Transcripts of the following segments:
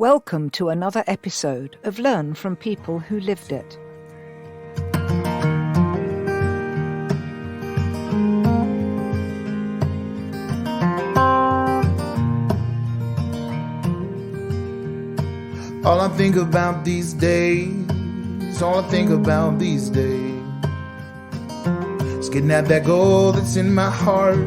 Welcome to another episode of Learn from People Who Lived It. All I think about these days, all I think about these days is getting at that goal that's in my heart.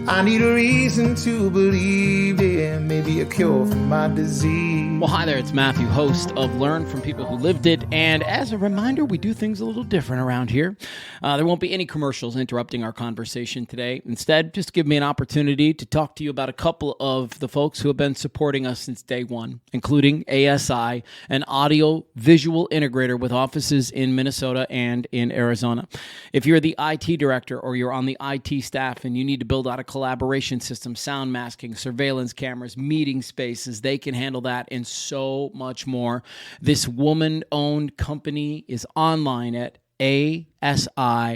I need a reason to believe in maybe a cure for my disease. Well, hi there, it's Matthew, host of Learn from People Who Lived It. And as a reminder, we do things a little different around here. There won't be any commercials interrupting our conversation today. Instead, just give me an opportunity to talk to you about a couple of the folks who have been supporting us since day one, including ASI, an audio-visual integrator with offices in Minnesota and in Arizona. If you're the IT director or you're on the IT staff and you need to build out a collaboration system, sound masking, surveillance cameras, meeting spaces, they can handle that and so much more. This woman-owned company is online at asi-av.com.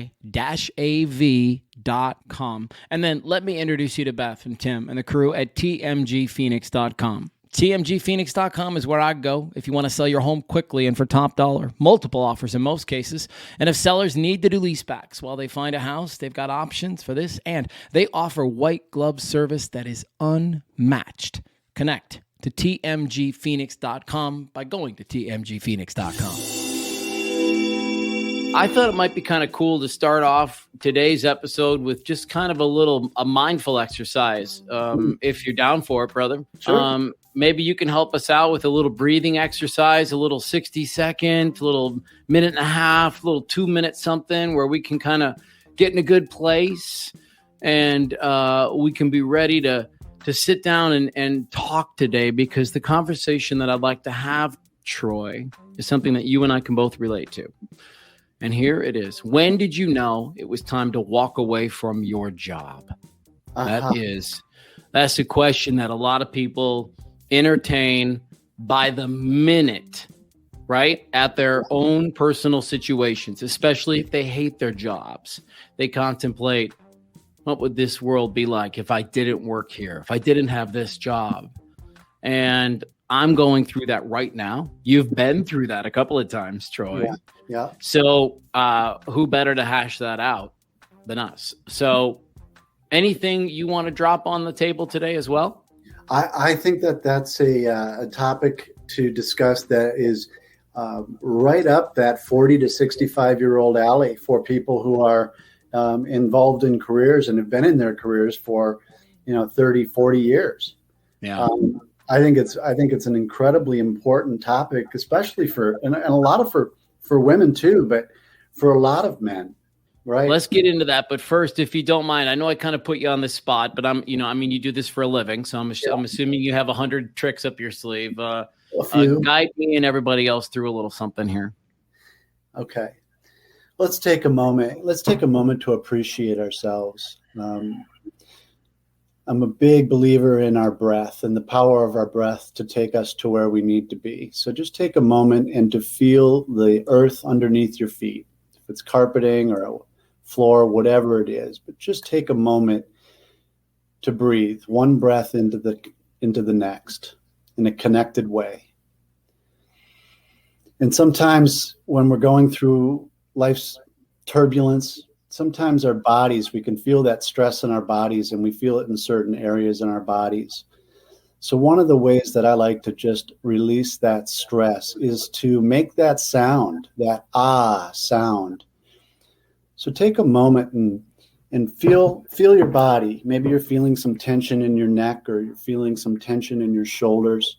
And then let me introduce you to Beth and Tim and the crew at tmgphoenix.com. tmgphoenix.com is where I go if you want to sell your home quickly and for top dollar. Multiple offers in most cases. And if sellers need to do leasebacks while they find a house, they've got options for this. And they offer white glove service that is unmatched. Connect to tmgphoenix.com by going to tmgphoenix.com. I thought it might be kind of cool to start off today's episode with just kind of a mindful exercise. If you're down for it, brother. Sure. Maybe you can help us out with a little breathing exercise, a little 60-second, a little minute and a half, a little 2-minute something where we can kind of get in a good place and we can be ready to sit down and talk today, because the conversation that I'd like to have, Troy, is something that you and I can both relate to. And here it is. When did you know it was time to walk away from your job? That's a question that a lot of people entertain by the minute, right? At their own personal situations, especially if they hate their jobs. They contemplate, what would this world be like if I didn't work here, if I didn't have this job? And I'm going through that right now. You've been through that a couple of times, Troy. Yeah. So who better to hash that out than us? So anything you want to drop on the table today as well? I think that's a topic to discuss that is right up that 40 to 65-year-old alley for people who are involved in careers and have been in their careers for 30, 40 years. Yeah. I think it's an incredibly important topic, especially for and a lot of for women too, but for a lot of men, right? Let's get into that. But first, if you don't mind, I know I kind of put you on the spot, but you do this for a living, so I'm assuming you have 100 tricks up your sleeve. A few. Guide me and everybody else through a little something here. Okay. Let's take a moment to appreciate ourselves. I'm a big believer in our breath and the power of our breath to take us to where we need to be. So just take a moment and to feel the earth underneath your feet. If it's carpeting or a floor, whatever it is, but just take a moment to breathe one breath into the next in a connected way. And sometimes when we're going through life's turbulence, sometimes our bodies, we can feel that stress in our bodies, and we feel it in certain areas in our bodies. So one of the ways that I like to just release that stress is to make that sound, that ah sound. So take a moment and feel your body. Maybe you're feeling some tension in your neck, or you're feeling some tension in your shoulders,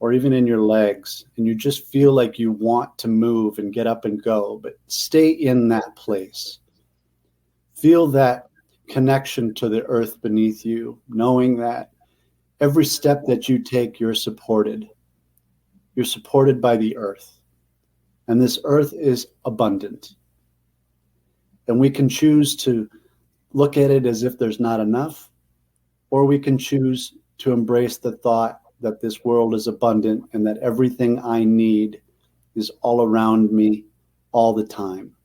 or even in your legs, and you just feel like you want to move and get up and go, but stay in that place. Feel that connection to the earth beneath you, knowing that every step that you take, you're supported. You're supported by the earth, and this earth is abundant. And we can choose to look at it as if there's not enough, or we can choose to embrace the thought that this world is abundant and that everything I need is all around me all the time.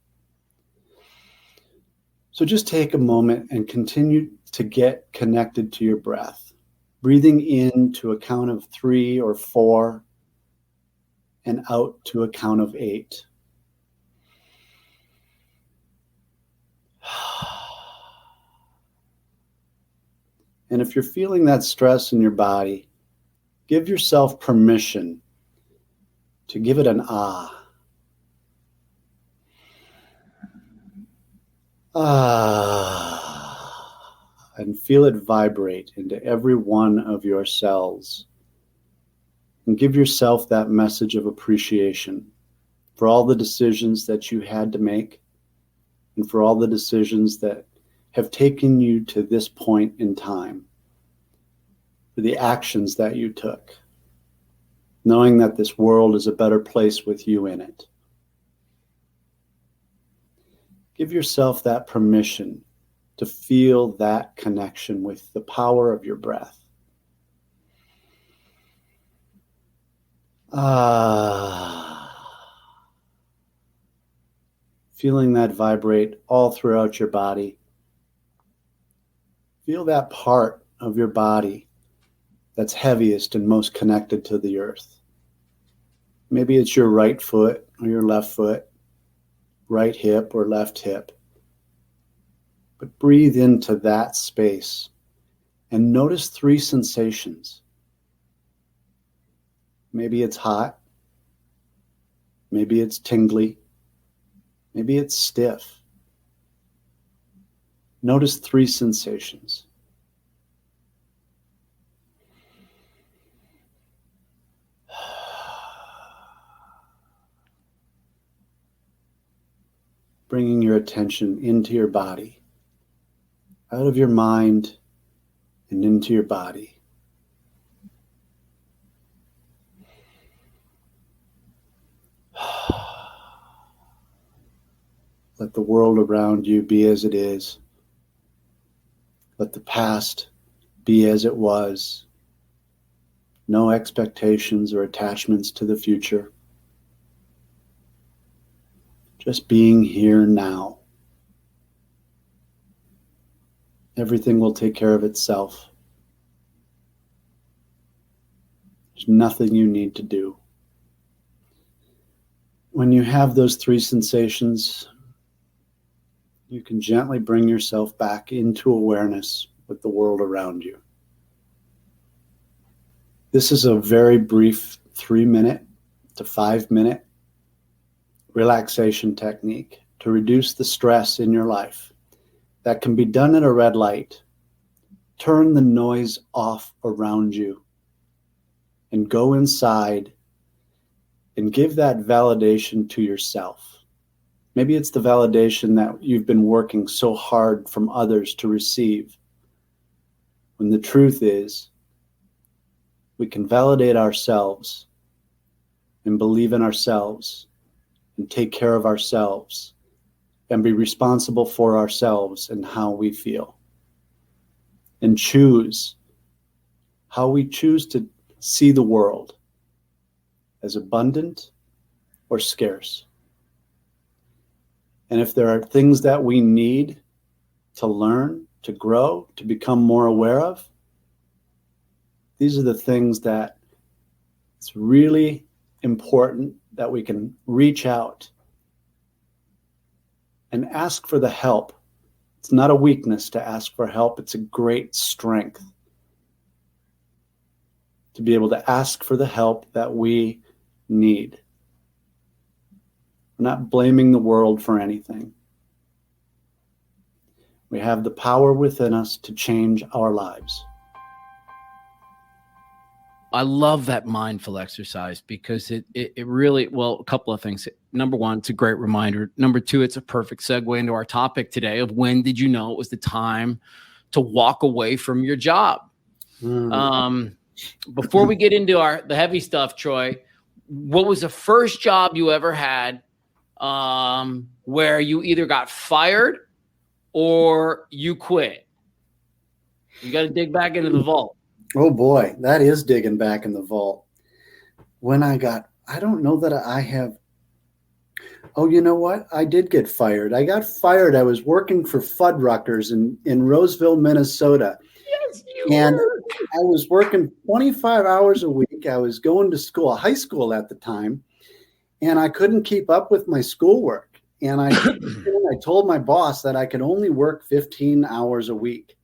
So just take a moment and continue to get connected to your breath. Breathing in to a count of 3 or 4 and out to a count of 8. And if you're feeling that stress in your body, give yourself permission to give it an ah. Ah. And feel it vibrate into every one of your cells. And give yourself that message of appreciation for all the decisions that you had to make and for all the decisions that have taken you to this point in time, for the actions that you took, knowing that this world is a better place with you in it. Give yourself that permission to feel that connection with the power of your breath. Feeling that vibrate all throughout your body. Feel that part of your body that's heaviest and most connected to the earth. Maybe it's your right foot or your left foot, right hip or left hip. But breathe into that space and notice 3 sensations. Maybe it's hot. Maybe it's tingly. Maybe it's stiff. Notice 3 sensations. Bringing your attention into your body, out of your mind and into your body. Let the world around you be as it is. Let the past be as it was. No expectations or attachments to the future. Just being here now. Everything will take care of itself. There's nothing you need to do. When you have those 3 sensations, you can gently bring yourself back into awareness with the world around you. This is a very brief 3-minute to 5-minute relaxation technique to reduce the stress in your life that can be done at a red light. Turn the noise off around you and go inside and give that validation to yourself. Maybe it's the validation that you've been working so hard from others to receive. When the truth is, we can validate ourselves and believe in ourselves and take care of ourselves and be responsible for ourselves and how we feel. And choose how we choose to see the world as abundant or scarce. And if there are things that we need to learn, to grow, to become more aware of, these are the things that it's really important that we can reach out and ask for the help. It's not a weakness to ask for help. It's a great strength to be able to ask for the help that we need. We're not blaming the world for anything. We have the power within us to change our lives. I love that mindful exercise because it really, well, a couple of things. Number one, it's a great reminder. Number two, it's a perfect segue into our topic today of when did you know it was the time to walk away from your job? Before we get into the heavy stuff, Troy, what was the first job you ever had where you either got fired or you quit? You got to dig back into the vault. Oh boy, that is digging back in the vault. When I don't know that I have. Oh, you know what? I did get fired. I got fired. I was working for Fuddruckers in Roseville, Minnesota. Yes, you And I was working 25 hours a week. I was going to school, high school at the time, and I couldn't keep up with my schoolwork. And I told my boss that I could only work 15 hours a week.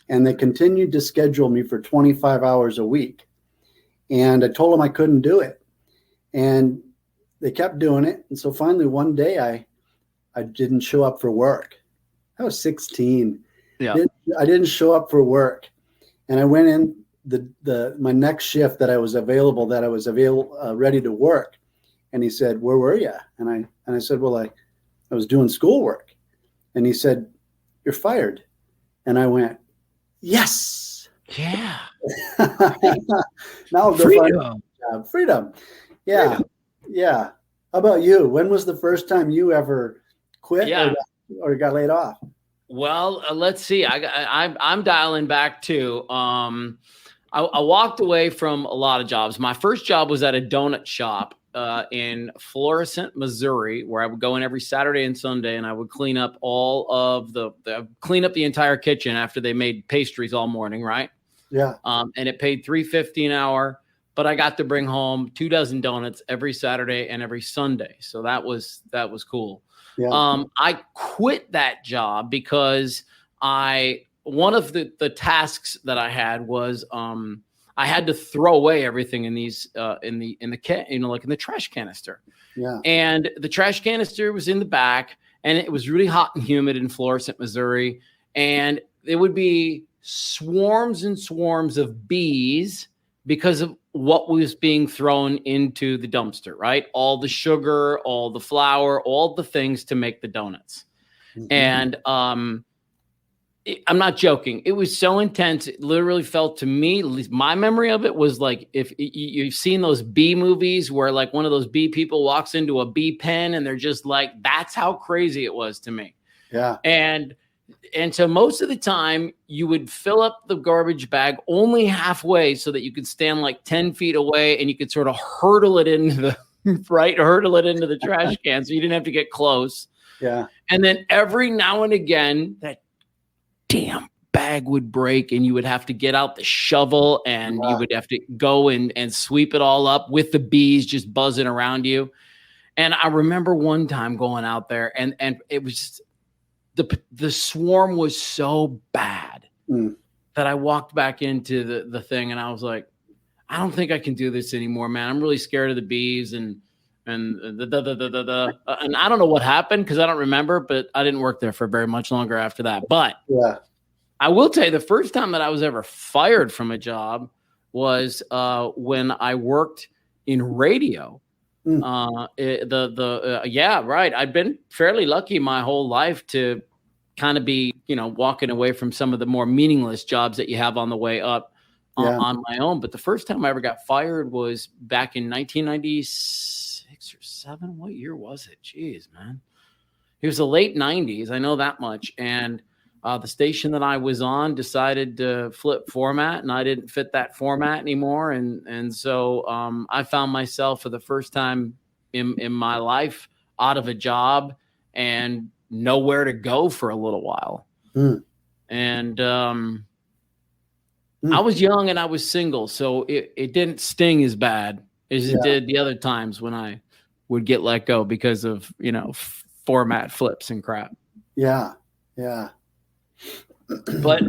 And they continued to schedule me for 25 hours a week. And I told them I couldn't do it. And they kept doing it. And so finally one day I didn't show up for work. I was 16. Yeah. I didn't show up for work. And I went in my next shift that I was ready to work. And he said, "Where were you?" And I said, "Well, I was doing schoolwork." And he said, "You're fired." And I went, "Yes." Yeah. Now I'll go find a job. Freedom. Yeah. Freedom. Yeah. How about you? When was the first time you ever quit or got laid off? Well, let's see. I'm dialing back too. I walked away from a lot of jobs. My first job was at a donut shop in Florissant, Missouri, where I would go in every Saturday and Sunday, and I would clean up clean up the entire kitchen after they made pastries all morning, right? Yeah. And it paid $3.50 an hour, but I got to bring home 24 donuts every Saturday and every Sunday, so that was cool. Yeah. I quit that job because one of the tasks that I had was I had to throw away everything in these in the trash canister. Yeah. And the trash canister was in the back, and it was really hot and humid in Florissant, Missouri, and there would be swarms and swarms of bees because of what was being thrown into the dumpster, right? All the sugar, all the flour, all the things to make the donuts. Mm-hmm. And I'm not joking. It was so intense. It literally felt to me, at least my memory of it was like, if you've seen those bee movies where like one of those bee people walks into a bee pen and they're just like, that's how crazy it was to me. Yeah. And so most of the time you would fill up the garbage bag only halfway so that you could stand like 10 feet away and you could sort of hurtle it into the trash can. So you didn't have to get close. Yeah. And then every now and again that damn bag would break and you would have to get out the shovel and you would have to go and sweep it all up with the bees just buzzing around you. And I remember one time going out there and it was just, the swarm was so bad that I walked back into the thing and I was like, I don't think I can do this anymore, man. I'm really scared of the bees and and I don't know what happened because I don't remember, but I didn't work there for very much longer after that. But yeah, I will tell you the first time that I was ever fired from a job was when I worked in radio. Yeah, right. I'd been fairly lucky my whole life to kind of be, walking away from some of the more meaningless jobs that you have on the way up on my own. But the first time I ever got fired was back in 1996 or 7. What year was it? Jeez, man. It was the late 90s. I know that much. And the station that I was on decided to flip format, and I didn't fit that format anymore. And so I found myself for the first time in my life out of a job and nowhere to go for a little while. And I was young and I was single, so it didn't sting as bad as it did the other times when I would get let go because of, format flips and crap. Yeah. Yeah. But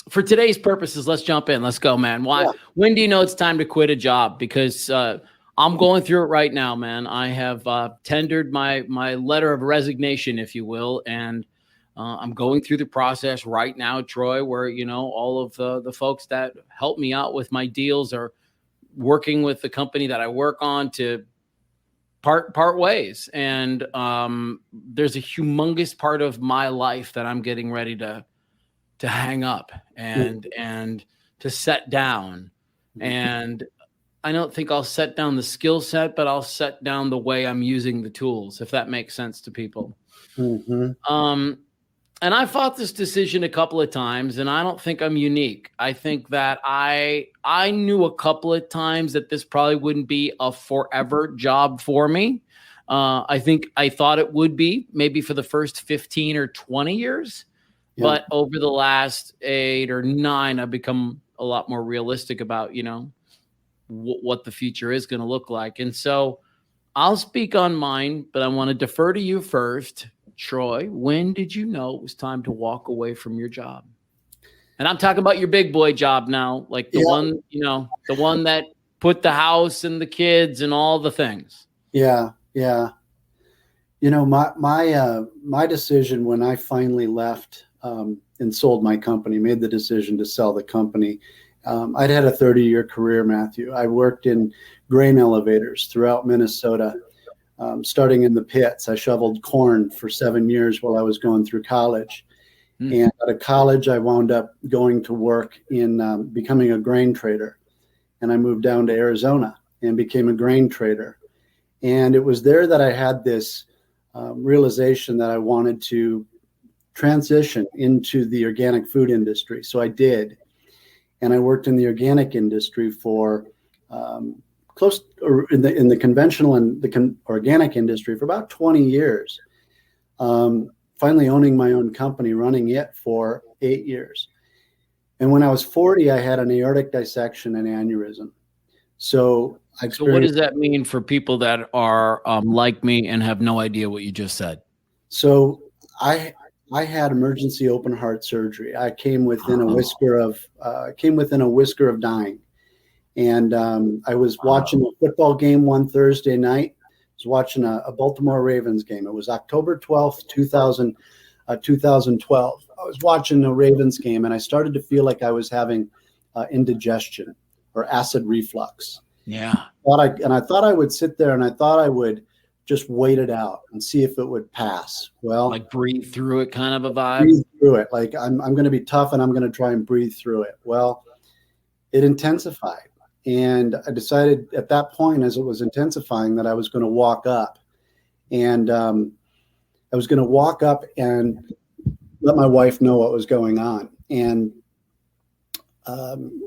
for today's purposes, let's jump in. Let's go, man. When do you know it's time to quit a job? Because I'm going through it right now, man. I have tendered my letter of resignation, if you will, and I'm going through the process right now, Troy, where, all of the folks that help me out with my deals are working with the company that I work on to part ways. And there's a humongous part of my life that I'm getting ready to hang up and to set down. And I don't think I'll set down the skill set, but I'll set down the way I'm using the tools, if that makes sense to people. And I fought this decision a couple of times, and I don't think I'm unique. I think that I knew a couple of times that this probably wouldn't be a forever job for me. I think I thought it would be maybe for the first 15 or 20 years. Yeah. But over the last 8 or 9, I've become a lot more realistic about, what the future is going to look like. And so I'll speak on mine, but I want to defer to you first. Troy, when did you know it was time to walk away from your job? And I'm talking about your big boy job now, like the one, the one that put the house and the kids and all the things. Yeah. Yeah. My decision when I finally left and sold my company, made the decision to sell the company. I'd had a 30-year career, Matthew. I worked in grain elevators throughout Minnesota, starting in the pits. I shoveled corn for 7 years while I was going through college. And out of college, I wound up going to work in becoming a grain trader. And I moved down to Arizona and became a grain trader. And it was there that I had this realization that I wanted to transition into the organic food industry. So I did. And I worked in the organic industry for in the conventional and the organic industry for about 20 years. Finally owning my own company, running it for 8 years. And when I was 40, I had an aortic dissection and aneurysm. So what does that mean for people that are like me and have no idea what you just said? So I had emergency open heart surgery. I came within a whisker of dying. And I was watching a football game one Thursday night. I was watching a Baltimore Ravens game. It was October 12th, 2012. I was watching a Ravens game, and I started to feel like I was having indigestion or acid reflux. Yeah. I thought I would sit there and I thought I would just wait it out and see if it would pass. Well, like breathe through it kind of a vibe. Breathe through it. Like I'm going to be tough and I'm going to try and breathe through it. Well, it intensified. And I decided at that point, as it was intensifying, that I was going to walk up. And I was going to walk up and let my wife know what was going on. And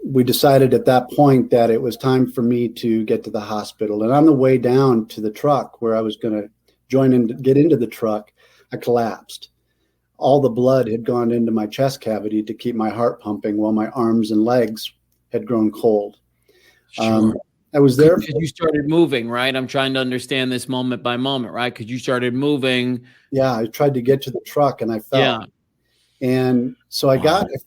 we decided at that point that it was time for me to get to the hospital. And on the way down to the truck where I was going to get into the truck, I collapsed. All the blood had gone into my chest cavity to keep my heart pumping while my arms and legs had grown cold. Sure. I was there. Because you started moving, right? I'm trying to understand this moment by moment, right? Because you started moving. Yeah, I tried to get to the truck and I fell. Yeah. And so I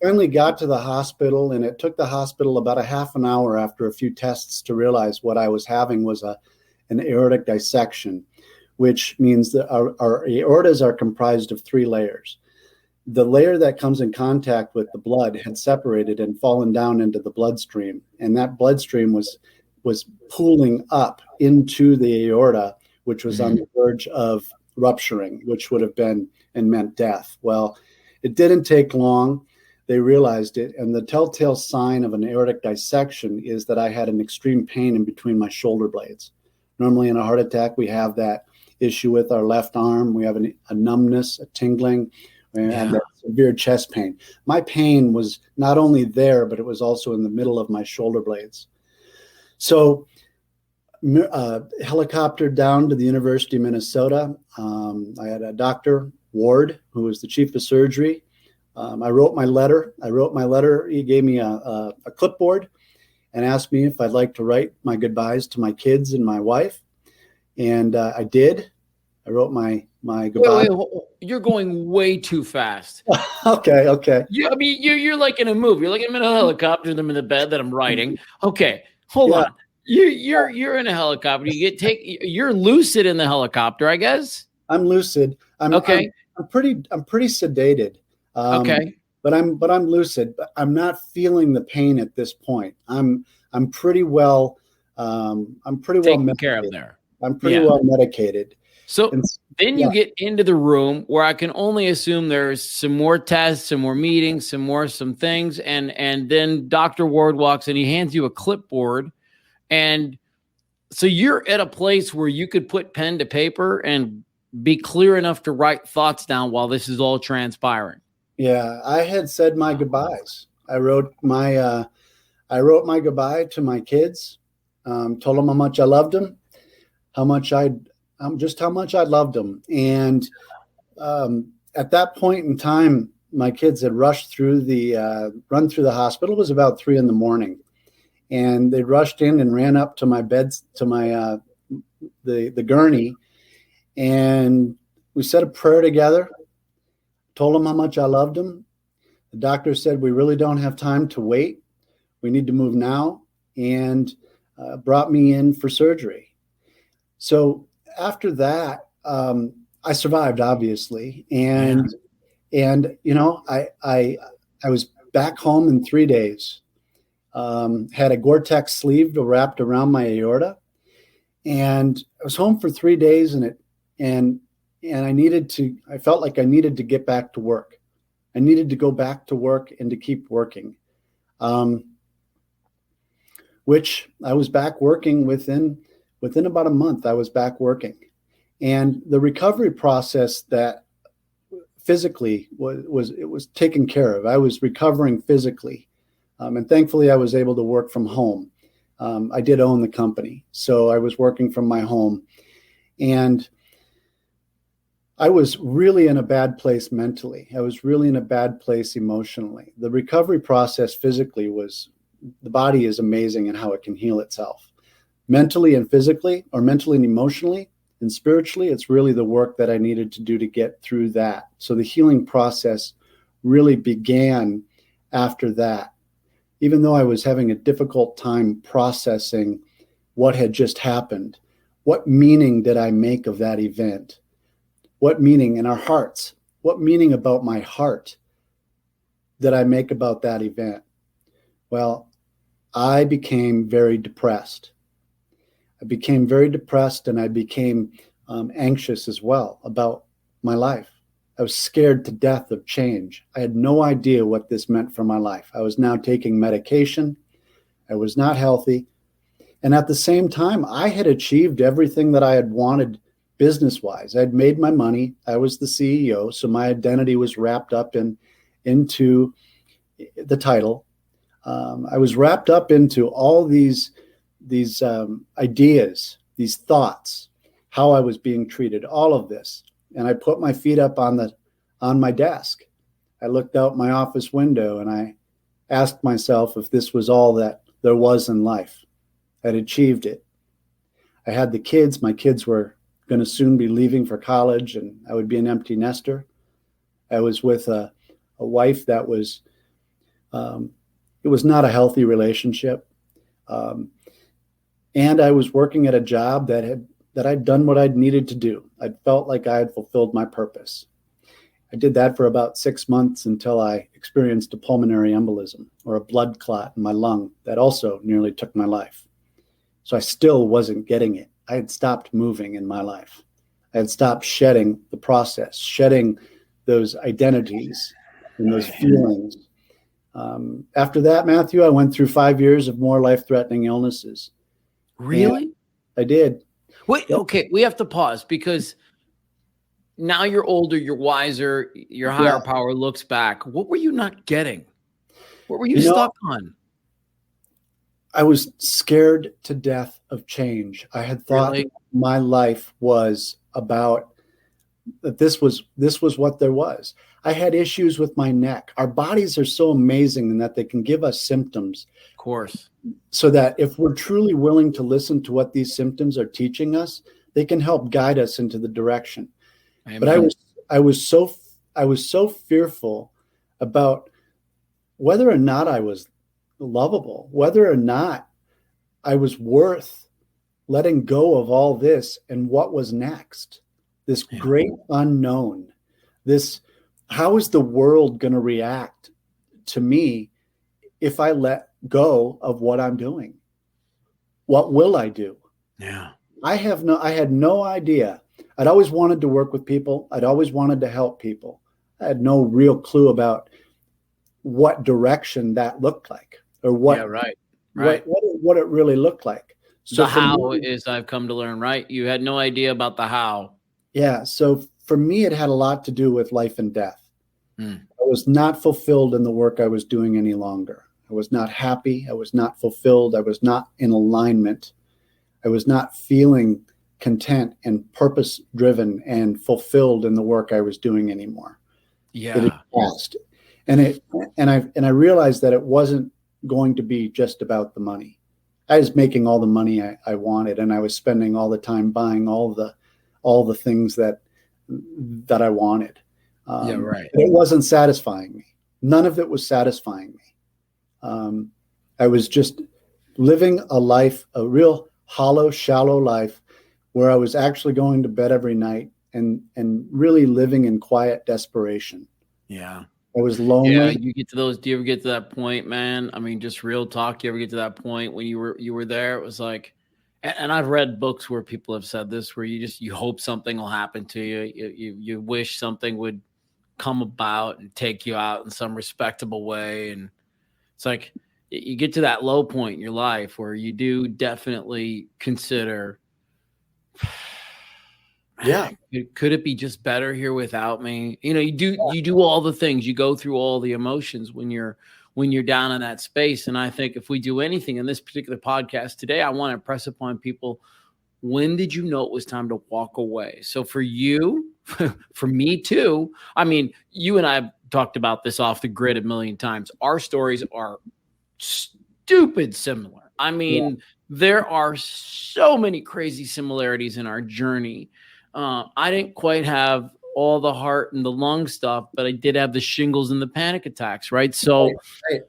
finally got to the hospital, and it took the hospital about a half an hour after a few tests to realize what I was having was an aortic dissection, which means that our aortas are comprised of 3 layers. The layer that comes in contact with the blood had separated and fallen down into the bloodstream, and that bloodstream was pooling up into the aorta, which was on the verge of rupturing, which would have been and meant death. Well, it didn't take long. They realized it, and the telltale sign of an aortic dissection is that I had an extreme pain in between my shoulder blades. Normally in a heart attack, we have that issue with our left arm. We have a numbness, a tingling, and that severe chest pain. My pain was not only there, but it was also in the middle of my shoulder blades. So helicopter down to the University of Minnesota. I had a Dr. Ward, who was the chief of surgery. I wrote my letter. He gave me a clipboard and asked me if I'd like to write my goodbyes to my kids and my wife. And I did. I wrote my goodbye. Wait, you're going way too fast. Okay. Yeah, I mean, you're like in a movie. You're like, I'm in a helicopter. I'm in the bed that I'm writing. Okay, hold on. You're in a helicopter. You're lucid in the helicopter, I guess. I'm lucid. I'm pretty sedated. Okay. But I'm lucid. But I'm not feeling the pain at this point. I'm pretty well. Taken care of there. I'm pretty well medicated. So then you get into the room where I can only assume there's some more tests, some more meetings, some things, and then Dr. Ward walks and he hands you a clipboard, and so you're at a place where you could put pen to paper and be clear enough to write thoughts down while this is all transpiring. Yeah, I had said my goodbyes. I wrote my goodbye to my kids. Told them how much I loved them, how much I loved them. And at that point in time, my kids had rushed through run through the hospital. It was about 3 a.m. And they rushed in and ran up to my bed, to my, the gurney. And we said a prayer together, told them how much I loved them. The doctor said, we really don't have time to wait. We need to move now, and brought me in for surgery. So after that, I survived, obviously. And I was back home in 3 days, had a Gore-Tex sleeve wrapped around my aorta. And I was home for 3 days, and I felt like I needed to get back to work. I needed to go back to work and to keep working, which I was back working within about a month. I was back working, and the recovery process that physically was taken care of. I was recovering physically, and thankfully I was able to work from home. I did own the company, so I was working from my home, and I was really in a bad place mentally. I was really in a bad place emotionally. The recovery process physically the body is amazing in how it can heal itself. Mentally and physically, or mentally and emotionally and spiritually, it's really the work that I needed to do to get through that. So the healing process really began after that. Even though I was having a difficult time processing what had just happened, what meaning did I make of that event? What meaning in our hearts? What meaning about my heart did I make about that event? Well, I became very depressed. And I became anxious as well about my life. I was scared to death of change. I had no idea what this meant for my life. I was now taking medication. I was not healthy. And at the same time, I had achieved everything that I had wanted business-wise. I'd made my money. I was the CEO, so my identity was wrapped up into the title. I was wrapped up into all these ideas, these thoughts, how I was being treated, all of this. And I put my feet up on my desk. I looked out my office window and I asked myself if this was all that there was in life. I'd achieved it. I had the kids. My kids were going to soon be leaving for college, and I would be an empty nester. I was with a wife that was, it was not a healthy relationship. And I was working at a job that I'd done what I'd needed to do. I felt like I had fulfilled my purpose. I did that for about 6 months until I experienced a pulmonary embolism, or a blood clot in my lung, that also nearly took my life. So I still wasn't getting it. I had stopped moving in my life. I had stopped shedding the process, shedding those identities and those feelings. After that, Matthew, I went through 5 years of more life-threatening illnesses. Really? And I did. Wait, yep. Okay, we have to pause, because now you're older, you're wiser, your higher power looks back. What were you not getting? What were you stuck on? I was scared to death of change. I had thought my life was about that. This was what there was. I had issues with my neck. Our bodies are so amazing in that they can give us symptoms. Of course. So that if we're truly willing to listen to what these symptoms are teaching us, they can help guide us into the direction. Amen. But I was so fearful about whether or not I was lovable, whether or not I was worth letting go of all this and what was next, this great unknown, how is the world going to react to me if I let go of what I'm doing? What will I do? Yeah. I had no idea. I'd always wanted to work with people. I'd always wanted to help people. I had no real clue about what direction that looked like, or what it really looked like. So the how is, I've come to learn, right? You had no idea about the how. Yeah. So for me, it had a lot to do with life and death. I was not fulfilled in the work I was doing any longer. I was not happy. I was not fulfilled. I was not in alignment. I was not feeling content and purpose driven and fulfilled in the work I was doing anymore. Yeah. It had passed. And I realized that it wasn't going to be just about the money. I was making all the money I wanted, and I was spending all the time buying all the things that I wanted. Yeah, right. It wasn't satisfying me. None of it was satisfying me. I was just living a real hollow, shallow life where I was actually going to bed every night and really living in quiet desperation. Yeah. I was lonely. Yeah, do you ever get to that point, man? I mean, just real talk. You ever get to that point when you were there? It was like, and I've read books where people have said this, where you hope something will happen to you. You wish something would come about and take you out in some respectable way. And it's like, you get to that low point in your life where you do definitely consider, yeah, could it be just better here without me? You do all the things, you go through all the emotions when you're down in that space. And I think if we do anything in this particular podcast today, I want to impress upon people, when did you know it was time to walk away? So for you, for me too, I mean, you and I have talked about this off the grid a million times. Our stories are stupid similar. I mean, there are so many crazy similarities in our journey. I didn't quite have all the heart and the lung stuff, but I did have the shingles and the panic attacks, right? So, right.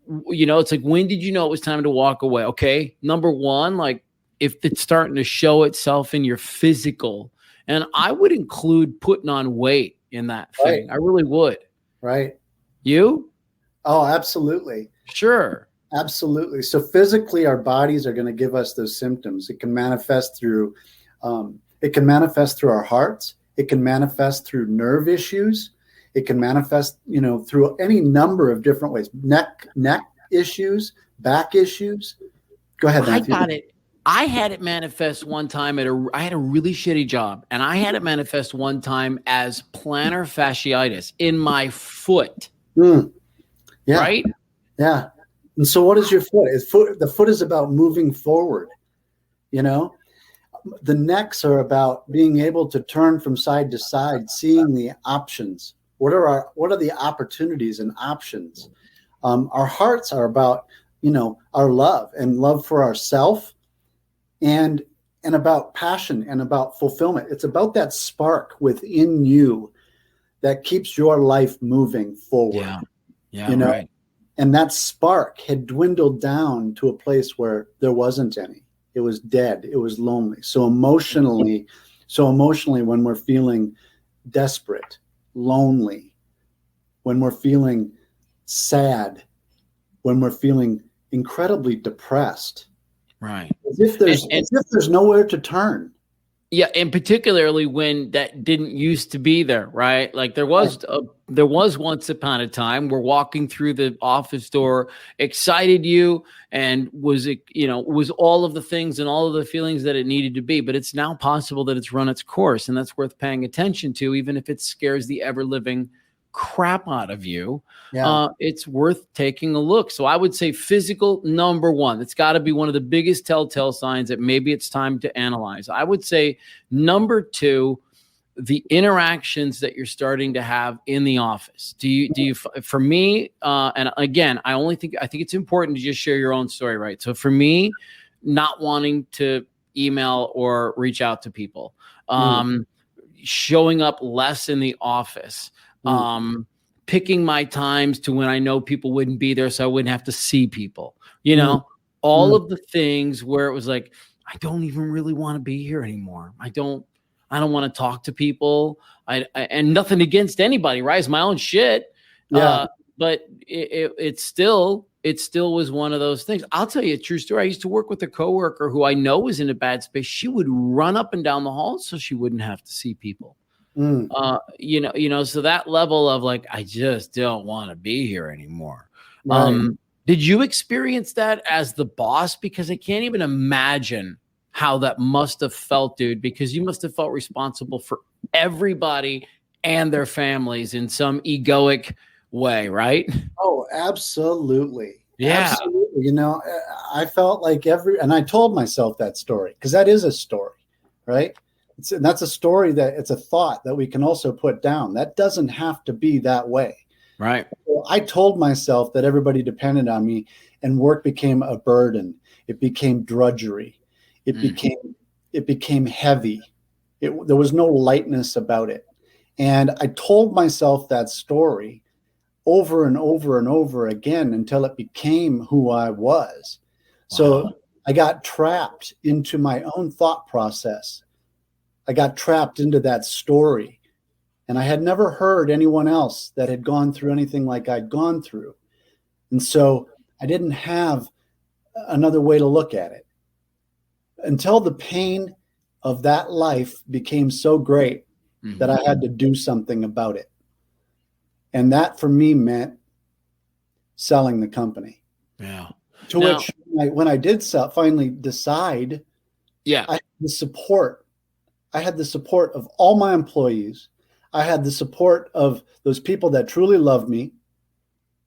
It's like, when did you know it was time to walk away? Okay, number one, like, if it's starting to show itself in your physical, and I would include putting on weight in that thing. Right. I really would. Right. You? Oh, absolutely. Sure. Absolutely. So physically, our bodies are going to give us those symptoms. It can manifest through our hearts. It can manifest through nerve issues. It can manifest, through any number of different ways. Neck issues, back issues. Go ahead, Matthew. I got it. I had it manifest one time I had a really shitty job, and I had it manifest one time as plantar fasciitis in my foot. Yeah. Right? Yeah. And so what is your foot? The foot is about moving forward. The necks are about being able to turn from side to side, seeing the options. What are the opportunities and options? Our hearts are about, our love for ourself, and about passion and about fulfillment. It's about that spark within you that keeps your life moving forward. Yeah. Right. And that spark had dwindled down to a place where there wasn't any. It was dead. It was lonely. So emotionally, when we're feeling desperate, lonely, when we're feeling sad, when we're feeling incredibly depressed, right? As if there's nowhere to turn. Yeah, and particularly when that didn't used to be there, right? Like there was once upon a time where walking through the office door excited you and was all of the things and all of the feelings that it needed to be. But it's now possible that it's run its course, and that's worth paying attention to, even if it scares the ever-living crap out of you. It's worth taking a look. So I would say physical, number one. It's got to be one of the biggest telltale signs that maybe it's time to analyze. I would say number two, the interactions that you're starting to have in the office. Do you for me, and again, I think it's important to just share your own story, right? So for me, not wanting to email or reach out to people, showing up less in the office, picking my times to when I know people wouldn't be there, so I wouldn't have to see people, all of the things where it was like, I don't even really want to be here anymore. I don't want to talk to people. And nothing against anybody, right? It's my own shit. Yeah. But it still was one of those things. I'll tell you a true story. I used to work with a coworker who I know was in a bad space. She would run up and down the hall so she wouldn't have to see people. So that level of like, I just don't want to be here anymore. Right. Did you experience that as the boss? Because I can't even imagine how that must have felt, dude, because you must have felt responsible for everybody and their families in some egoic way, right? Oh, absolutely. Yeah. Absolutely. I felt like and I told myself that story, because that is a story, right? And that's a story, that it's a thought that we can also put down. That doesn't have to be that way. Right. So I told myself that everybody depended on me, and work became a burden. It became drudgery. It became heavy. There was no lightness about it. And I told myself that story over and over and over again until it became who I was. Wow. So I got trapped into my own thought process. I got trapped into that story. And I had never heard anyone else that had gone through anything like I'd gone through. And so I didn't have another way to look at it until the pain of that life became so great that I had to do something about it. And that for me meant selling the company. Yeah. Which when I did finally decide, yeah, I had the support. I had the support of all my employees. I had the support of those people that truly loved me.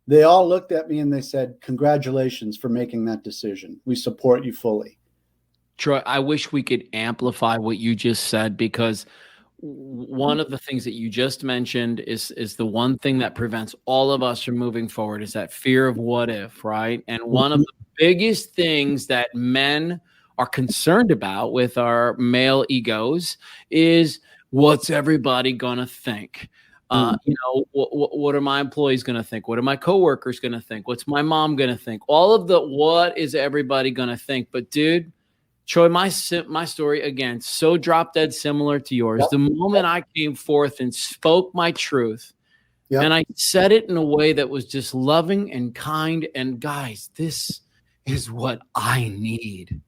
They all looked at me and they said, "Congratulations for making that decision. We support you fully." Troy, I wish we could amplify what you just said, because one of the things that you just mentioned is the one thing that prevents all of us from moving forward, is that fear of what if, right? And one of the biggest things that men are concerned about with our male egos is, what's everybody gonna think? What are my employees going to think? What are my coworkers going to think? What's my mom going to think? All of the what is everybody going to think? But dude, Troy, my story, again, so drop dead similar to yours. Yep. The moment I came forth and spoke my truth, yep, and I said it in a way that was just loving and kind, and guys, this is what I need.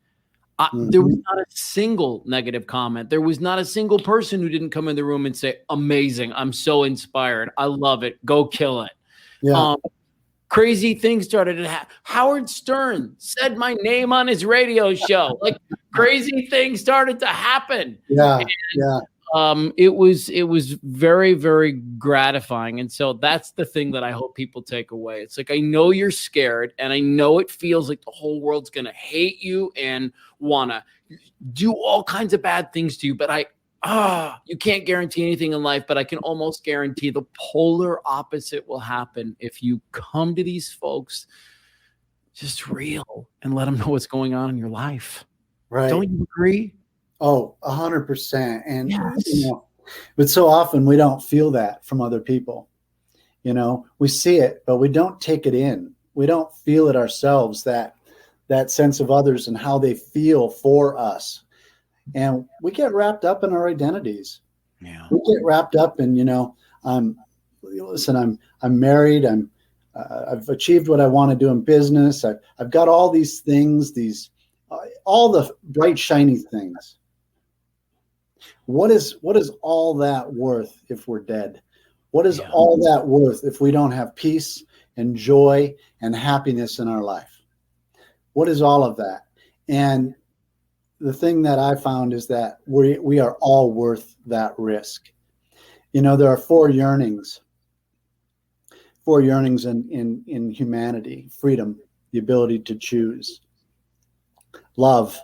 There was not a single negative comment. There was not a single person who didn't come in the room and say, "Amazing. I'm so inspired. I love it. Go kill it." Yeah. Crazy things started to happen. Howard Stern said my name on his radio show. Like, crazy things started to happen. Yeah. It was very, very gratifying. And so that's the thing that I hope people take away. It's like, I know you're scared, and I know it feels like the whole world's going to hate you and want to do all kinds of bad things to you. But you can't guarantee anything in life, but I can almost guarantee the polar opposite will happen if you come to these folks just real and let them know what's going on in your life. Right. Don't you agree? Oh, 100%. And, yes, but so often we don't feel that from other people. We see it, but we don't take it in. We don't feel it ourselves, that sense of others and how they feel for us. And we get wrapped up in our identities. Yeah. We get wrapped up in, I'm married. I've achieved what I want to do in business. I've got all these things, all the bright, shiny things. What is all that worth if we're dead? What is all that worth if we don't have peace and joy and happiness in our life? What is all of that? And the thing that I found is that we are all worth that risk. There are four yearnings in humanity: freedom, the ability to choose; love,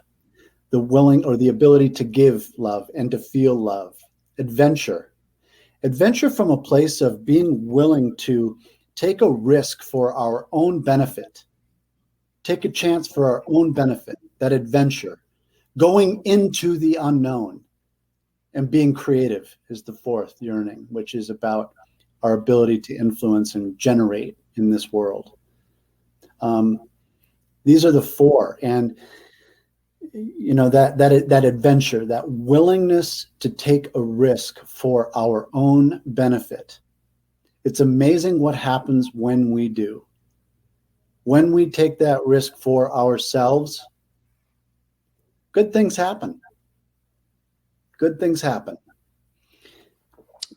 the ability to give love and to feel love; adventure from a place of being willing to take a risk for our own benefit, take a chance for our own benefit, that adventure. Going into the unknown. And being creative is the fourth yearning, which is about our ability to influence and generate in this world. These are the four. And, that adventure, that willingness to take a risk for our own benefit. It's amazing what happens when we do. When we take that risk for ourselves, good things happen. Good things happen.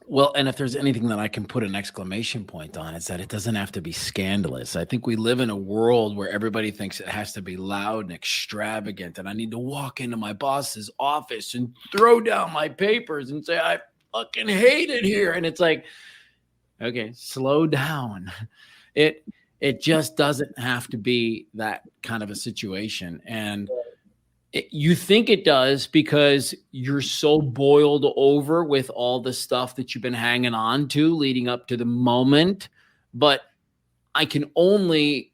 Well, and if there's anything that I can put an exclamation point on, it's that it doesn't have to be scandalous. I think we live in a world where everybody thinks it has to be loud and extravagant, and I need to walk into my boss's office and throw down my papers and say, "I fucking hate it here." And it's like, okay, slow down. It just doesn't have to be that kind of a situation. And You think it does because you're so boiled over with all the stuff that you've been hanging on to leading up to the moment. But I can only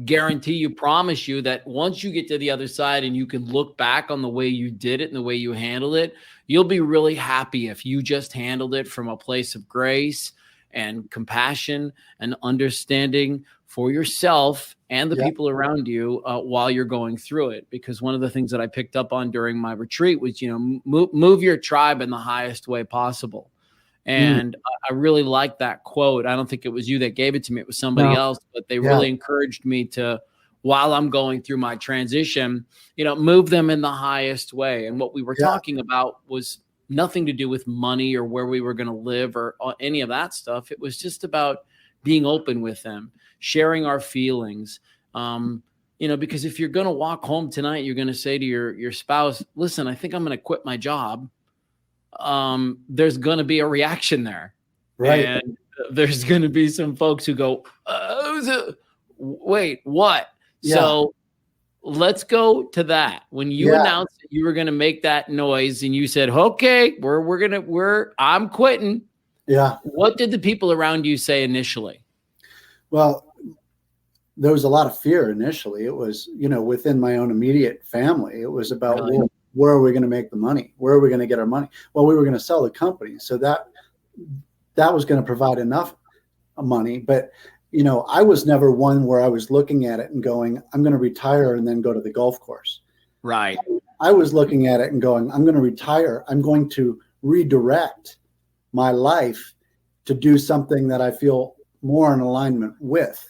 guarantee you, promise you that once you get to the other side and you can look back on the way you did it and the way you handled it, you'll be really happy if you just handled it from a place of grace and compassion and understanding for yourself and the people around you while you're going through it. Because one of the things that I picked up on during my retreat was, move your tribe in the highest way possible. And I really like that quote. I don't think it was you that gave it to me. It was somebody else, but they really encouraged me to, while I'm going through my transition, move them in the highest way. And what we were talking about was nothing to do with money or where we were going to live or any of that stuff. It was just about being open with them, sharing our feelings. Because if you're going to walk home tonight, you're going to say to your spouse, listen, I think I'm going to quit my job. There's going to be a reaction there. Right. And there's going to be some folks who go, wait, what? Yeah. So let's go to that. When you announced that you were going to make that noise and you said, okay, I'm quitting. Yeah. What did the people around you say initially? Well, there was a lot of fear initially. It was, within my own immediate family. It was about, well, where are we going to make the money? Where are we going to get our money? Well, we were going to sell the company. So that was going to provide enough money. But, I was never one where I was looking at it and going, I'm going to retire and then go to the golf course. Right. I was looking at it and going, I'm going to retire. I'm going to redirect my life to do something that I feel more in alignment with.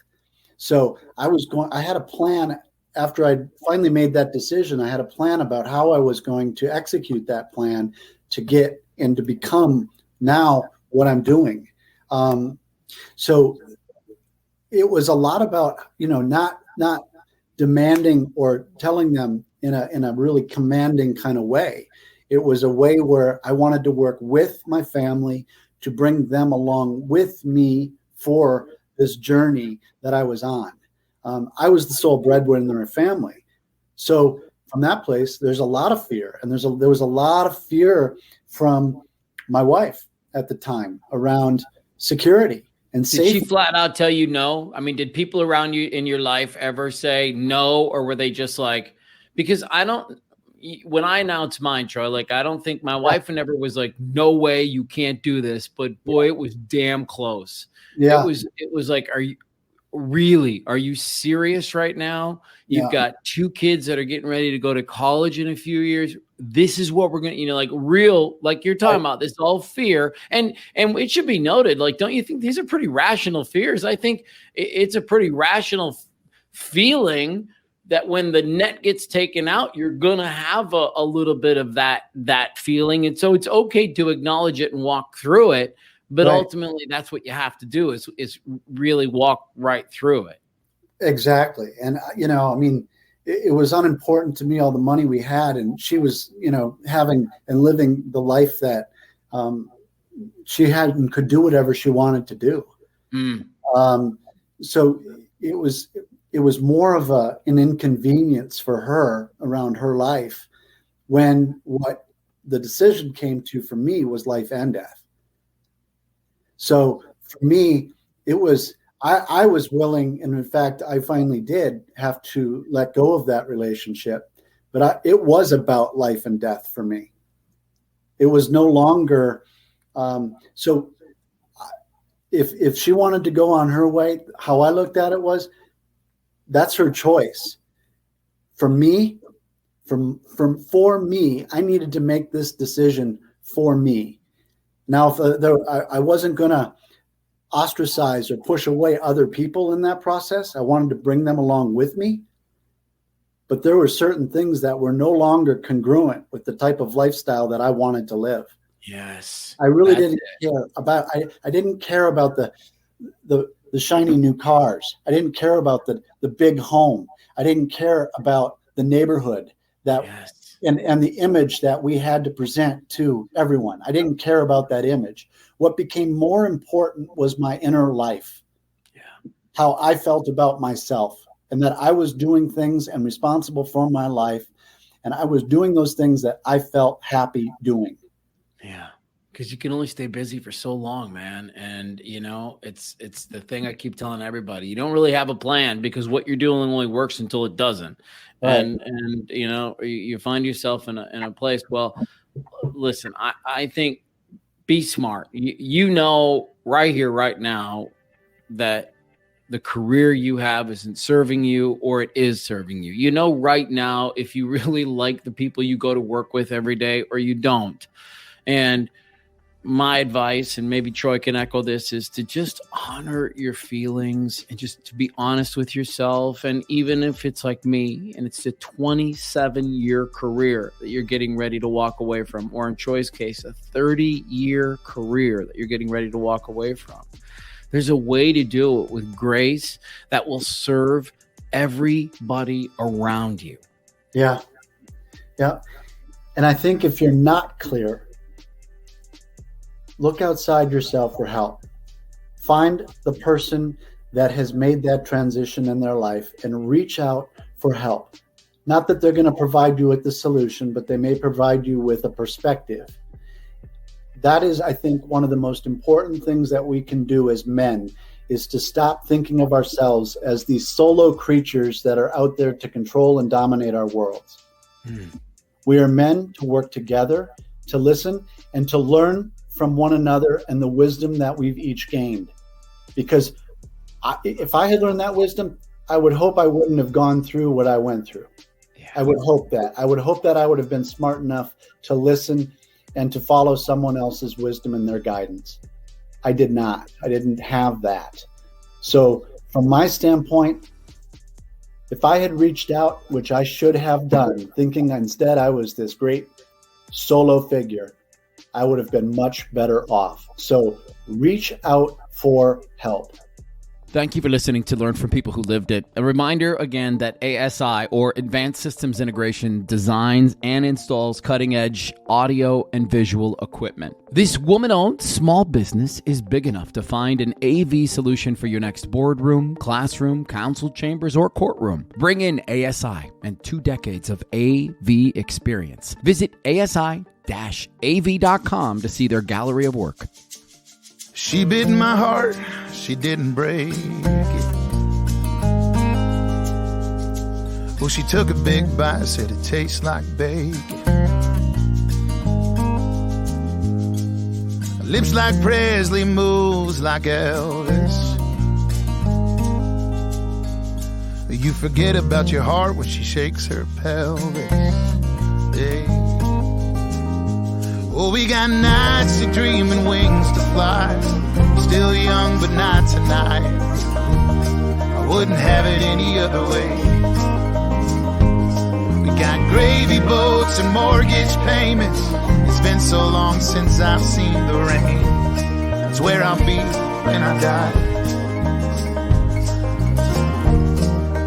So I had a plan. After I finally made that decision, I had a plan about how I was going to execute that plan to get and to become now what I'm doing. So it was a lot about, not demanding or telling them in a really commanding kind of way. It was a way where I wanted to work with my family to bring them along with me for this journey that I was on. I was the sole breadwinner in their family. So from that place, there's a lot of fear. And there was a lot of fear from my wife at the time around security and safety. Did she flat out tell you no? I mean, did people around you in your life ever say no? Or were they just like, because when I announced mine, Troy, I don't think my wife never was like, no way, you can't do this. But boy, it was damn close. Yeah. It was like, are you serious right now? You've got 2 kids that are getting ready to go to college in a few years. This is what we're going to, real, like you're talking about, this all fear. And it should be noted, don't you think these are pretty rational fears? I think it's a pretty rational feeling that when the net gets taken out, you're going to have a little bit of that feeling. And so it's okay to acknowledge it and walk through it. But ultimately, that's what you have to do is really walk right through it. Exactly. And, it was unimportant to me, all the money we had. And she was, having and living the life that she had and could do whatever she wanted to do. So it was more of an inconvenience for her around her life when what the decision came to for me was life and death. So for me, it was, I was willing, and in fact, I finally did have to let go of that relationship, but it was about life and death for me. It was no longer, so if she wanted to go on her way, how I looked at it was, that's her choice. For me, for me, I needed to make this decision for me. Now, if I wasn't going to ostracize or push away other people in that process, I wanted to bring them along with me. But there were certain things that were no longer congruent with the type of lifestyle that I wanted to live. Yes. I really didn't care about, I didn't care about the shiny new cars. I didn't care about the big home. I didn't care about the neighborhood that and the image that we had to present to everyone. I didn't care about that image. What became more important was my inner life, how I felt about myself. and that I was doing things and responsible for my life. And I was doing those things that I felt happy doing. Yeah. Because you can only stay busy for so long, man. And, it's the thing I keep telling everybody. You don't really have a plan because what you're doing only works until it doesn't. Right. And you find yourself in a place. Well, listen, I think be smart. You know right here, right now, that the career you have isn't serving you or it is serving you. You know right now if you really like the people you go to work with every day or you don't. And my advice, and maybe Troy can echo this, is to just honor your feelings and just to be honest with yourself. And even if it's like me and it's a 27-year career that you're getting ready to walk away from, or in Troy's case, a 30-year career that you're getting ready to walk away from, there's a way to do it with grace that will serve everybody around you. Yeah. Yeah. And I think if you're not clear, look outside yourself for help. Find the person that has made that transition in their life and reach out for help. Not that they're going to provide you with the solution, but they may provide you with a perspective. That is, I think, one of the most important things that we can do as men is to stop thinking of ourselves as these solo creatures that are out there to control and dominate our worlds. We are men to work together, to listen, and to learn from one another and the wisdom that we've each gained. Because if I had learned that wisdom, I would hope I wouldn't have gone through what I went through. Yeah. I would hope that. I would hope that I would have been smart enough to listen and to follow someone else's wisdom and their guidance. I did not. I didn't have that. So from my standpoint, if I had reached out, which I should have done, thinking instead I was this great solo figure, I would have been much better off. So reach out for help. Thank you for listening to Learn from People Who Lived It. A reminder again that ASI, or Advanced Systems Integration, designs and installs cutting-edge audio and visual equipment. This woman-owned small business is big enough to find an AV solution for your next boardroom, classroom, council chambers, or courtroom. Bring in ASI and 2 decades of AV experience. Visit ASI-AV.com to see their gallery of work. She bit my heart, she didn't break it. Well, she took a big bite, said it tastes like bacon. Lips like Presley, moves like Elvis. You forget about your heart when she shakes her pelvis. Yeah. Oh, we got nights to dream and wings to fly. Still young, but not tonight. I wouldn't have it any other way. We got gravy boats and mortgage payments. It's been so long since I've seen the rain. It's where I'll be when I die.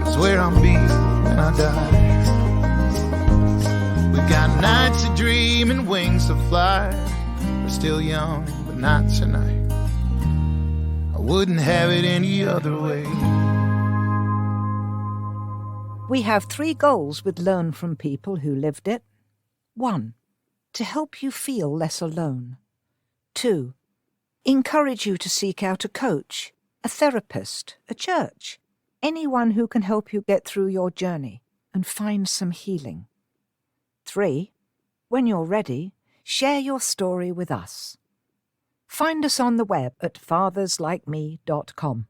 It's where I'll be when I die. Got nights to dream and wings to fly. We're still young, but not tonight. I wouldn't have it any other way. We have 3 goals with Learn from People Who Lived It. 1. To help you feel less alone. 2. Encourage you to seek out a coach, a therapist, a church, anyone who can help you get through your journey and find some healing. 3. When you're ready, share your story with us. Find us on the web at fatherslikeme.com.